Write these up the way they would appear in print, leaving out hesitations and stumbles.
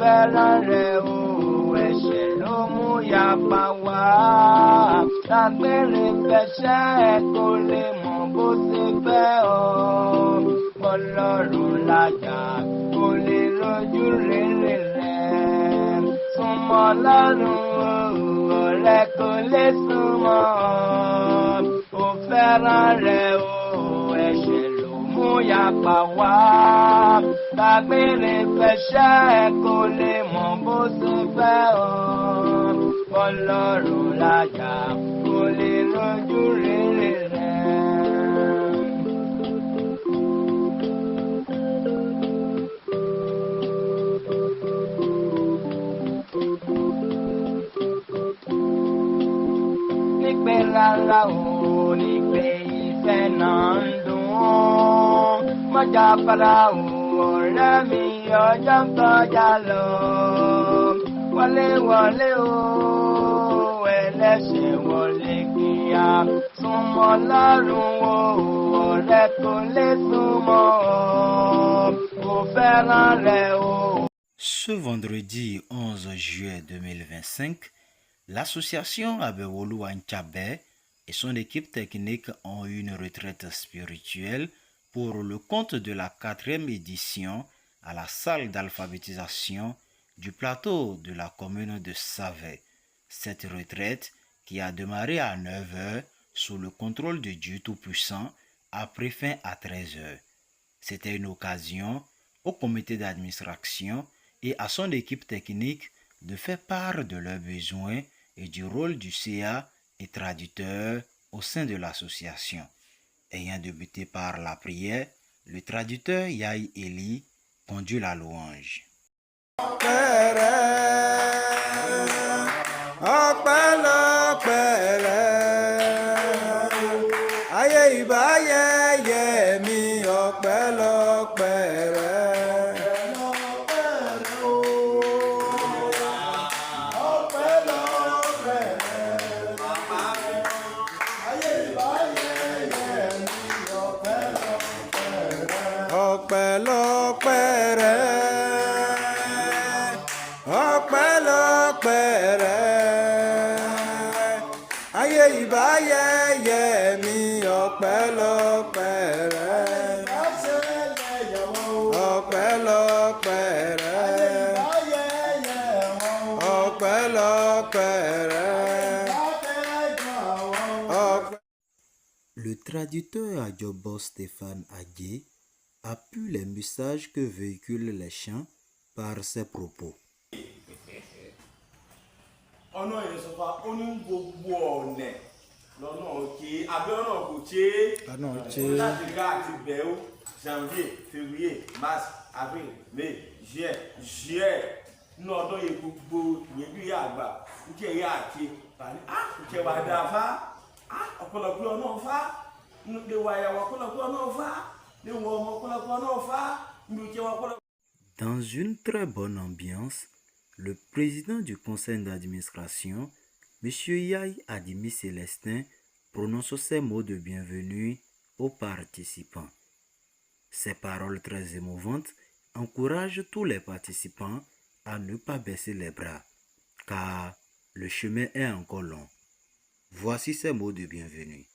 fẹ́ràn rẹ̀ o, ẹ̀ṣẹ̀ ló mú yapa wá. Lágbèrè fẹsẹ̀ kò lè mọ bó ṣe fẹ́ ọ. Ọlọ́run lájà kò lè rojú rere rẹ̀. Súnmọ́ Ọlọ́run o, ọ̀rẹ́ kò lè súnmọ́ ọ. Ó fẹ́ràn rẹ̀ o, ẹ̀ṣẹ̀ ló mú yapa wá. Lágbèrè fẹsẹ̀ kò lè mọ bó ṣe fẹ́ ọ. Ọlọ́run lájà kò lè rojú rere rẹ̀. Nígbè rárá o, nígbè ìfẹ́ náà ń dùn ún. Mọ́jà fara o, ọ̀rẹ́ mi ọjọ́ ń kọjá lọ. Wọlé wọlé o, ẹlẹ́ṣẹ̀ wọlé kíá. Súnmọ́ Ọlọ́run o, ọ̀rẹ́ kò lè súnmọ́ ọ. Ó fẹ́ràn rẹ̀ o. Ce vendredi 11 juillet 2025, l'association Abewolu Antchabé et son équipe technique ont eu une retraite spirituelle pour le compte de la 4e édition à la salle d'alphabétisation du plateau de la commune de Savé. Cette retraite, qui a démarré à 9h sous le contrôle de Dieu Tout-Puissant, a pris fin à 13h. C'était une occasion au comité d'administration et à son équipe technique de faire part de leurs besoins et du rôle du CA et traducteur au sein de l'association. Ayant débuté par la prière, le traducteur Yahi Eli conduit la louange. Le traducteur Adjobo Stéphane Agué appuie les messages que véhiculent les chants par ses propos. Ọ̀nà ìsọ̀fà onígbogbo ọ̀nẹ̀ lọ́nà òkè abẹ́ ọ̀nà òkè láti ká àti bẹ̀rù janvier février mars avril mai juillet ní ọdún yìí gbogbo ìyẹn bí àgbà nkẹ́ yẹ àti nkẹ́ wà dá fa ọ̀pọ̀lọpọ̀ ọ̀nà fa lè wà yà wà ọ̀pọ̀lọpọ̀ ọ̀nà fa lè wọ ọmọ ọ̀pọ̀lọpọ̀ ọ̀nà fa ní nkẹ́ wà ọ̀pọ̀lọpọ̀. Dans une très bonne ambiance, le président du conseil d'administration, M. Yahi Adimi Célestin, prononce ces mots de bienvenue aux participants. Ces paroles très émouvantes encouragent tous les participants à ne pas baisser les bras, car le chemin est encore long. Voici ces mots de bienvenue.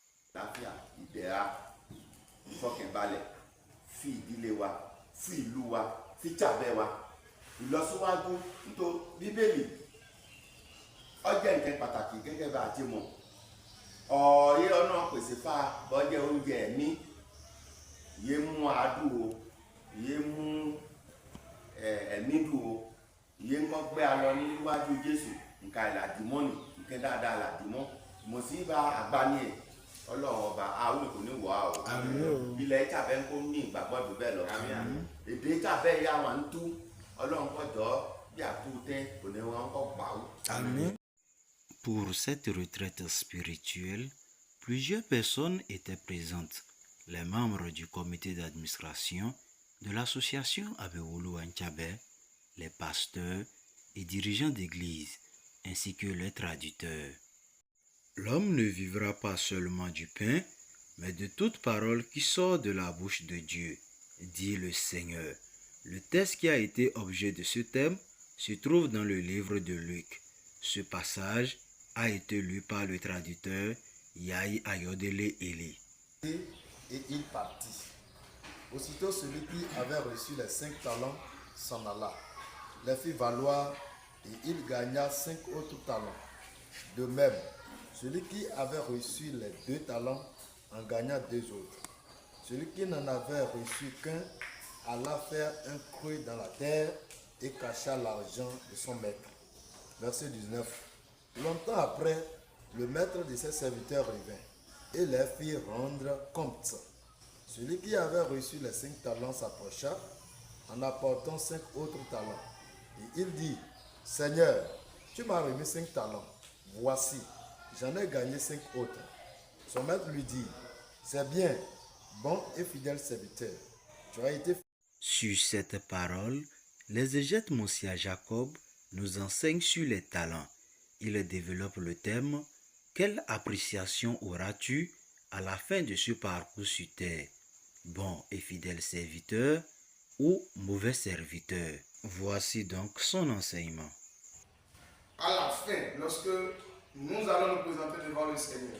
Ìlọsíwájú nítorí Bíbélì ó jẹ́ nǹkan pàtàkì gẹ́gẹ́ bá a ti mọ̀. Ọ̀rẹ́ ọ̀nà pèsè fà bọ́jẹ́ oúnjẹ ẹ̀mí yé mú adùn o yé mú ẹ̀mí dùn o yé ńkọ́ gbé alọ níwájú Jésù nǹkan ìlàdìmọ́ ni nǹkan dáadáa làdìmọ́ mo sì bá àgbáni ẹ̀ Ọlọ́run ọba àwọn kò ní wà o. Ilẹ̀ ìtàbẹ́ ń kó ní ìgbàgbọ́dù bẹ́ẹ̀ lọ. Èdè ìtàbẹ́ yà wọ́n ń tú. Pour cette retraite spirituelle, plusieurs personnes étaient présentes. Les membres du comité d'administration de l'association Abewolu Antchabé, les pasteurs et dirigeants d'église, ainsi que les traducteurs. L'homme ne vivra pas seulement du pain, mais de toute parole qui sort de la bouche de Dieu, dit le Seigneur. Le texte qui a été objet de ce thème se trouve dans le livre de Luc. Ce passage a été lu par le traducteur Yai Ayodele Eli. Et il partit. Aussitôt celui qui avait reçu les 5 talents s'en alla, les fit valoir et il gagna 5 autres talents. De même, celui qui avait reçu les 2 talents en gagna 2 autres. Celui qui n'en avait reçu qu'un alla faire un creux dans la terre et cacha l'argent de son maître. Verset 19. Longtemps après, le maître de ses serviteurs revint et les fit rendre compte. Celui qui avait reçu les 5 talents s'approcha en apportant 5 autres talents. Et il dit, Seigneur, tu m'as remis 5 talents. Voici, j'en ai gagné 5 autres. Son maître lui dit, c'est bien, bon et fidèle serviteur. Tu as été... Sur cette parole, l'exégète Mosia Jacob nous enseigne sur les talents. Il développe le thème « Quelle appréciation auras-tu à la fin de ce parcours sur terre, bon et fidèle serviteur ou mauvais serviteur ?» Voici donc son enseignement. À la fin, lorsque nous allons nous présenter devant le Seigneur,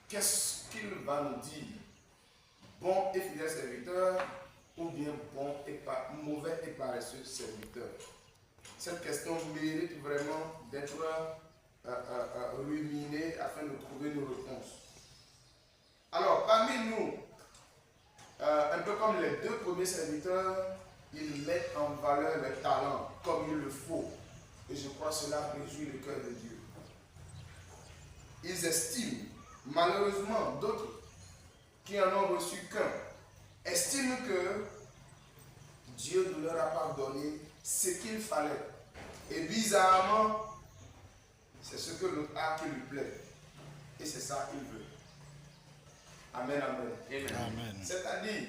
qu'est-ce qu'il va nous dire? Bon et fidèle serviteur ou bien bon et mauvais et paresseux serviteur? Cette question mérite vraiment d'être ruminée afin de trouver nos réponses. Alors, parmi nous, un peu comme les 2 premiers serviteurs, ils mettent en valeur les talents comme il le faut. Et je crois que cela réjouit le cœur de Dieu. Ils estiment, malheureusement, d'autres qui en ont reçu qu'un, estiment que Dieu ne leur a pas donné ce qu'il fallait. Et bizarrement, c'est ce que l'autre a qui lui plaît. Et c'est ça qu'il veut. Amen, amen. Amen. C'est-à-dire,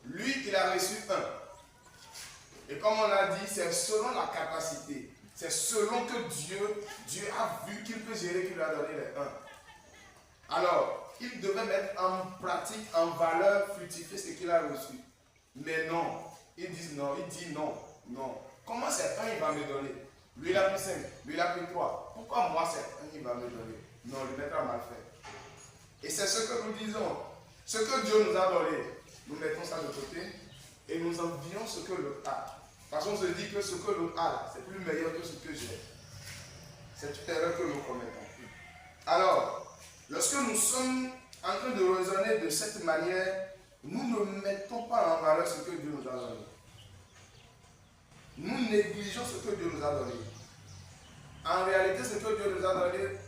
lui, il a reçu un. Et comme on l'a dit, c'est selon la capacité. C'est selon que Dieu a vu qu'il peut gérer, qu'il lui a donné les 1. Alors, il devait mettre en pratique, en valeur, fructifier ce qu'il a reçu. Mais non, il dit non. Comment c'est 1 il va me donner? Lui il a pris 5, lui il a pris 3. Pourquoi moi c'est 1 il va me donner? Non, le maître a mal fait. Et c'est ce que nous disons. Ce que Dieu nous a donné, nous mettons ça de côté et nous envions ce que l'autre a. Parce qu'on se dit que ce que l'autre a, c'est plus meilleur que ce que j'ai. C'est une erreur que nous commettons. Alors, lorsque nous sommes en train de raisonner de cette manière, nous ne mettons pas en valeur ce que Dieu nous a donné. Nous négligeons ce que Dieu nous a donné. En réalité, ce que Dieu nous a donné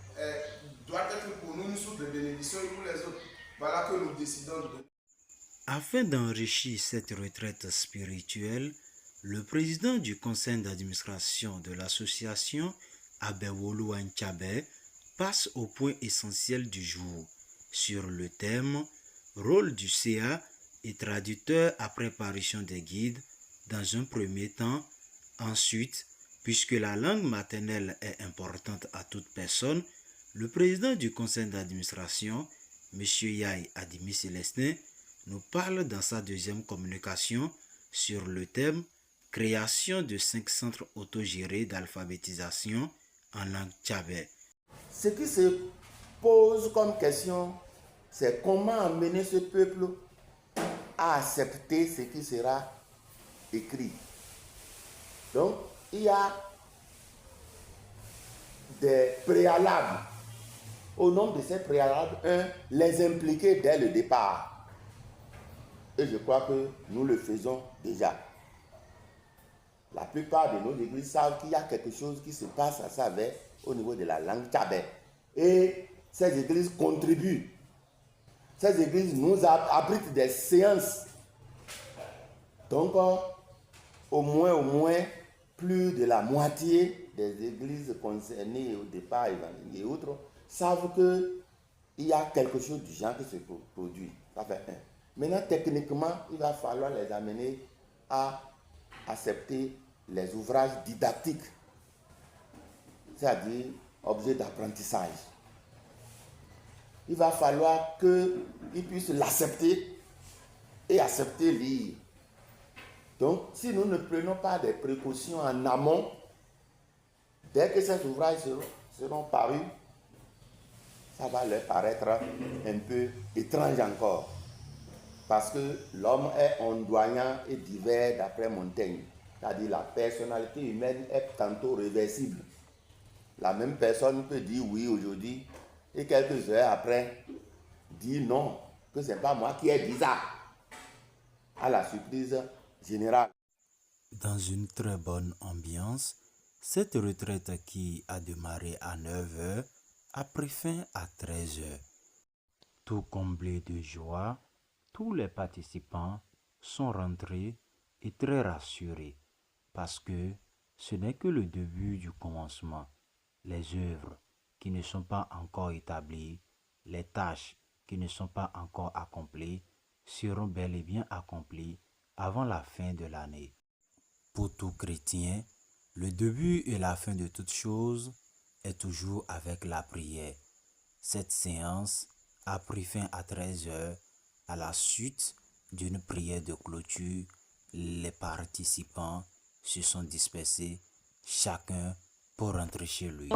doit être pour nous une source de bénédiction et pour les autres. Voilà que nous décidons de... Afin d'enrichir cette retraite spirituelle, le président du conseil d'administration de l'association, Abewolu Wanchabe, passe au point essentiel du jour, sur le thème « Rôle du CA et traducteur après parution des guides » dans un premier temps. Ensuite, puisque la langue maternelle est importante à toute personne, le président du conseil d'administration, M. Yai Adimi Célestin, nous parle dans sa deuxième communication sur le thème « Création de 5 centres autogérés d'alphabétisation en langue tchabé ». Ce qui se pose comme question, c'est comment amener ce peuple à accepter ce qui sera écrit. Donc, il y a des préalables. Au nombre de ces préalables, les impliquer dès le départ. Et je crois que nous le faisons déjà. La plupart de nos églises savent qu'il y a quelque chose qui se passe à Savais au niveau de la langue tchabé. Et ces églises contribuent. Ces églises nous abritent des séances. Donc, au moins, plus de la moitié des églises concernées au départ évangélique et autres savent qu'il y a quelque chose du genre qui se produit. Ça fait un. Maintenant, techniquement, il va falloir les amener à accepter les ouvrages didactiques, c'est-à-dire objets d'apprentissage. Il va falloir qu'ils puissent l'accepter et accepter lire. Donc, si nous ne prenons pas des précautions en amont, dès que ces ouvrages seront parus, ça va leur paraître un peu étrange encore. Parce que l'homme est ondoyant et divers d'après Montaigne. C'est-à-dire la personnalité humaine est tantôt réversible. La même personne peut dire oui aujourd'hui et quelques heures après dire non, que ce n'est pas moi qui ai dit ça. À la surprise générale. Dans une très bonne ambiance, cette retraite qui a démarré à 9h a pris fin à 13h. Tout comblé de joie, tous les participants sont rentrés et très rassurés parce que ce n'est que le début du commencement. Les œuvres qui ne sont pas encore établies, les tâches qui ne sont pas encore accomplies seront bel et bien accomplies avant la fin de l'année. Pour tout chrétien, le début et la fin de toute chose est toujours avec la prière. Cette séance a pris fin à 13h. À la suite d'une prière de clôture, les participants se sont dispersés, chacun pour rentrer chez lui.